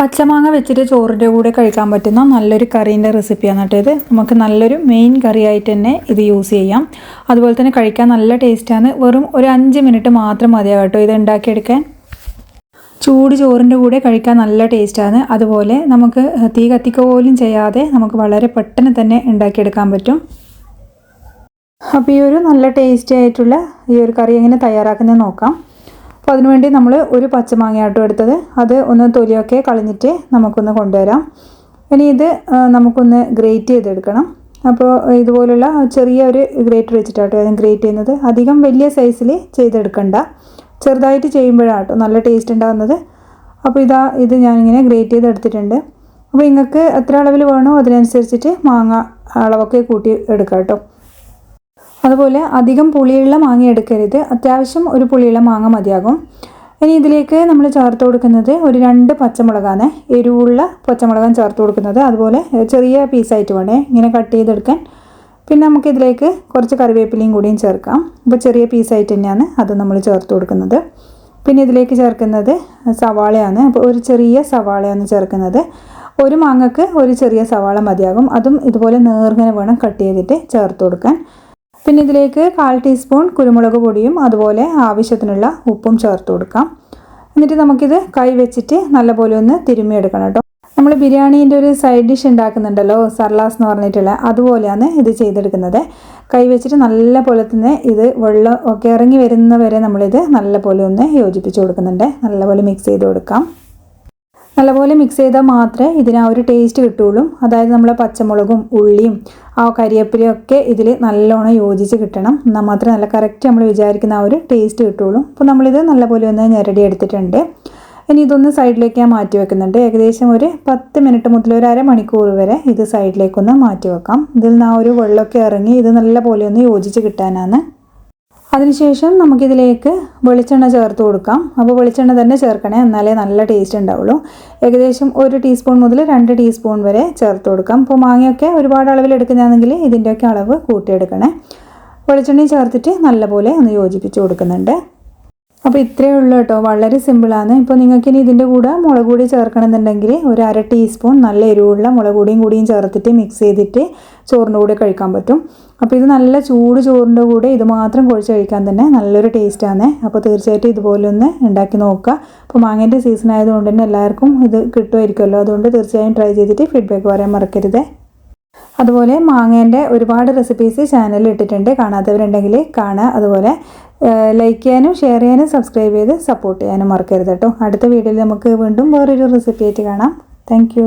പച്ചമാങ്ങ വെച്ചിട്ട് ചോറിൻ്റെ കൂടെ കഴിക്കാൻ പറ്റുന്ന നല്ലൊരു കറീൻ്റെ റെസിപ്പിയാണ് കേട്ടോ ഇത്. നമുക്ക് നല്ലൊരു മെയിൻ കറിയായിട്ട് തന്നെ ഇത് യൂസ് ചെയ്യാം. അതുപോലെ തന്നെ കഴിക്കാൻ നല്ല ടേസ്റ്റാണ്. വെറും ഒരു 5 മിനിറ്റ് മാത്രം മതിയാകും കേട്ടോ ഇത് ഉണ്ടാക്കിയെടുക്കാൻ. ചൂട് ചോറിൻ്റെ കൂടെ കഴിക്കാൻ നല്ല ടേസ്റ്റാണ്. അതുപോലെ നമുക്ക് തീ കത്തിക്കുക പോലും ചെയ്യാതെ നമുക്ക് വളരെ പെട്ടെന്ന് തന്നെ ഉണ്ടാക്കിയെടുക്കാൻ പറ്റും. അപ്പോൾ ഈ ഒരു നല്ല ടേസ്റ്റി ആയിട്ടുള്ള ഈ ഒരു കറി എങ്ങനെ തയ്യാറാക്കുന്നത് നോക്കാം. അപ്പോൾ അതിനുവേണ്ടി നമ്മൾ ഒരു പച്ചമാങ്ങയാട്ടോ എടുത്തത്. അത് ഒന്ന് തൊലിയൊക്കെ കളഞ്ഞിട്ട് നമുക്കൊന്ന് കൊണ്ടുവരാം. ഇനി ഇത് നമുക്കൊന്ന് ഗ്രേറ്റ് ചെയ്തെടുക്കണം. അപ്പോൾ ഇതുപോലുള്ള ചെറിയ ഒരു ഗ്രേറ്റർ വെച്ചിട്ടാട്ടോ ഞാൻ ഗ്രേറ്റ് ചെയ്യുന്നത്. അധികം വലിയ സൈസിൽ ചെയ്തെടുക്കണ്ട, ചെറുതായിട്ട് ചെയ്യുമ്പോഴാട്ടോ നല്ല ടേസ്റ്റ് ഉണ്ടാകുന്നത്. അപ്പോൾ ഇത് ഞാനിങ്ങനെ ഗ്രേറ്റ് ചെയ്തെടുത്തിട്ടുണ്ട്. അപ്പോൾ നിങ്ങൾക്ക് എത്ര അളവിൽ വേണോ അതിനനുസരിച്ചിട്ട് മാങ്ങ അളവൊക്കെ കൂട്ടി എടുക്കാം കേട്ടോ. അതുപോലെ അധികം പുളിയുള്ള മാങ്ങ എടുക്കരുത്, അത്യാവശ്യം ഒരു പുളിയുള്ള മാങ്ങ മതിയാകും. ഇനി ഇതിലേക്ക് നമ്മൾ ചേർത്ത് കൊടുക്കുന്നത് ഒരു 2 പച്ചമുളകാണ്, എരിവുള്ള പച്ചമുളകാണ് ചേർത്ത് കൊടുക്കുന്നത്. അതുപോലെ ചെറിയ പീസായിട്ട് വേണേ ഇങ്ങനെ കട്ട് ചെയ്തെടുക്കാൻ. പിന്നെ നമുക്കിതിലേക്ക് കുറച്ച് കറിവേപ്പിലയും കൂടിയും ചേർക്കാം. അപ്പോൾ ചെറിയ പീസായിട്ട് തന്നെയാണ് അത് നമ്മൾ ചേർത്ത് കൊടുക്കുന്നത്. പിന്നെ ഇതിലേക്ക് ചേർക്കുന്നത് സവാളയാണ്. അപ്പോൾ ഒരു ചെറിയ സവാളയാണ് ചേർക്കുന്നത്. ഒരു മാങ്ങക്ക് ഒരു ചെറിയ സവാള മതിയാകും. അതും ഇതുപോലെ നേർങ്ങനെ വേണം കട്ട് ചെയ്തിട്ട് ചേർത്ത് കൊടുക്കാൻ. പിന്നെ ഇതിലേക്ക് 1/4 ടീസ്പൂൺ കുരുമുളക് പൊടിയും അതുപോലെ ആവശ്യത്തിനുള്ള ഉപ്പും ചേർത്ത് കൊടുക്കാം. എന്നിട്ട് നമുക്കിത് കൈ വെച്ചിട്ട് നല്ലപോലെ ഒന്ന് തിരുമ്മിയെടുക്കണം കേട്ടോ. നമ്മൾ ബിരിയാണീൻ്റെ ഒരു സൈഡ് ഡിഷ് ഉണ്ടാക്കുന്നുണ്ടല്ലോ, സർലാസ് എന്ന് പറഞ്ഞിട്ടുള്ള, അതുപോലെയാണ് ഇത് ചെയ്തെടുക്കുന്നത്. കൈ വെച്ചിട്ട് നല്ല പോലെ തന്നെ ഇത് വെള്ളം ഒക്കെ ഇറങ്ങി വരുന്നവരെ നമ്മളിത് നല്ലപോലെ ഒന്ന് യോജിപ്പിച്ച് കൊടുക്കുന്നുണ്ട്. നല്ലപോലെ മിക്സ് ചെയ്ത് കൊടുക്കാം. നല്ലപോലെ മിക്സ് ചെയ്താൽ മാത്രമേ ഇതിന് ആ ഒരു ടേസ്റ്റ് കിട്ടുള്ളൂ. അതായത് നമ്മൾ പച്ചമുളകും ഉള്ളിയും ആ കരിവേപ്പിലയും ഒക്കെ ഇതിൽ നല്ലോണം യോജിച്ച് കിട്ടണം. എന്നാൽ മാത്രമേ നല്ല കറക്റ്റ് നമ്മൾ വിചാരിക്കുന്ന ആ ഒരു ടേസ്റ്റ് കിട്ടുള്ളൂ. അപ്പോൾ നമ്മളിത് നല്ലപോലെ ഒന്ന് ഞെരടി എടുത്തിട്ടുണ്ട്. ഇനി ഇതൊന്ന് സൈഡിലേക്ക് ഞാൻ മാറ്റി വെക്കുന്നുണ്ട്. ഏകദേശം ഒരു 10 മിനിറ്റ് മുതൽ ഒരു അരമണിക്കൂർ വരെ ഇത് സൈഡിലേക്കൊന്ന് മാറ്റി വെക്കാം. ഇതിൽ നിന്ന് ആ ഒരു വെള്ളമൊക്കെ ഇറങ്ങി ഇത് നല്ലപോലെ ഒന്ന് യോജിച്ച് കിട്ടാനാണ്. അതിനുശേഷം നമുക്കിതിലേക്ക് വെളിച്ചെണ്ണ ചേർത്ത് കൊടുക്കാം. അപ്പോൾ വെളിച്ചെണ്ണ തന്നെ ചേർക്കണേ, എന്നാലേ നല്ല ടേസ്റ്റ് ഉണ്ടാവുള്ളൂ. ഏകദേശം 1 ടീസ്പൂൺ മുതൽ 2 ടീസ്പൂൺ വരെ ചേർത്ത് കൊടുക്കാം. അപ്പോൾ മാങ്ങയൊക്കെ ഒരുപാട് അളവിൽ എടുക്കുന്നതാണെങ്കിൽ ഇതിൻ്റെയൊക്കെ അളവ് കൂട്ടിയെടുക്കണേ. വെളിച്ചെണ്ണയും ചേർത്തിട്ട് നല്ലപോലെ ഒന്ന് യോജിപ്പിച്ച് കൊടുക്കുന്നുണ്ട്. അപ്പോൾ ഇത്രയേ ഉള്ളൂ കേട്ടോ, വളരെ സിമ്പിളാണ്. ഇപ്പോൾ നിങ്ങൾക്കിനി ഇതിൻ്റെ കൂടെ മുളക് പൊടി ചേർക്കണമെന്നുണ്ടെങ്കിൽ ഒരു 1/2 ടീസ്പൂൺ നല്ല എരിവുള്ള മുളക് പൊടിയും ചേർത്തിട്ട് മിക്സ് ചെയ്തിട്ട് ചോറിൻ്റെ കൂടെ കഴിക്കാൻ പറ്റും. അപ്പോൾ ഇത് നല്ല ചൂട് ചോറിൻ്റെ കൂടെ ഇത് മാത്രം കുഴച്ച് കഴിക്കാൻ തന്നെ നല്ലൊരു ടേസ്റ്റാണ്. അപ്പോൾ തീർച്ചയായിട്ടും ഇതുപോലെ ഒന്ന് ഉണ്ടാക്കി നോക്കുക. അപ്പോൾ മാങ്ങേൻ്റെ സീസൺ ആയതുകൊണ്ട് തന്നെ എല്ലാവർക്കും ഇത് കിട്ടുമായിരിക്കുമല്ലോ, അതുകൊണ്ട് തീർച്ചയായും ട്രൈ ചെയ്തിട്ട് ഫീഡ്ബാക്ക് പറയാൻ മറക്കരുത്. അതുപോലെ മാങ്ങേൻ്റെ ഒരുപാട് റെസിപ്പീസ് ചാനലിൽ ഇട്ടിട്ടുണ്ട്, കാണാത്തവരുണ്ടെങ്കിൽ കാണുക. അതുപോലെ ലൈക്ക് ചെയ്യാനും ഷെയർ ചെയ്യാനും സബ്സ്ക്രൈബ് ചെയ്ത് സപ്പോർട്ട് ചെയ്യാനും മറക്കരുത് കേട്ടോ. അടുത്ത വീഡിയോയിൽ നമുക്ക് വീണ്ടും വേറൊരു റെസിപ്പി ആയിട്ട് കാണാം. താങ്ക്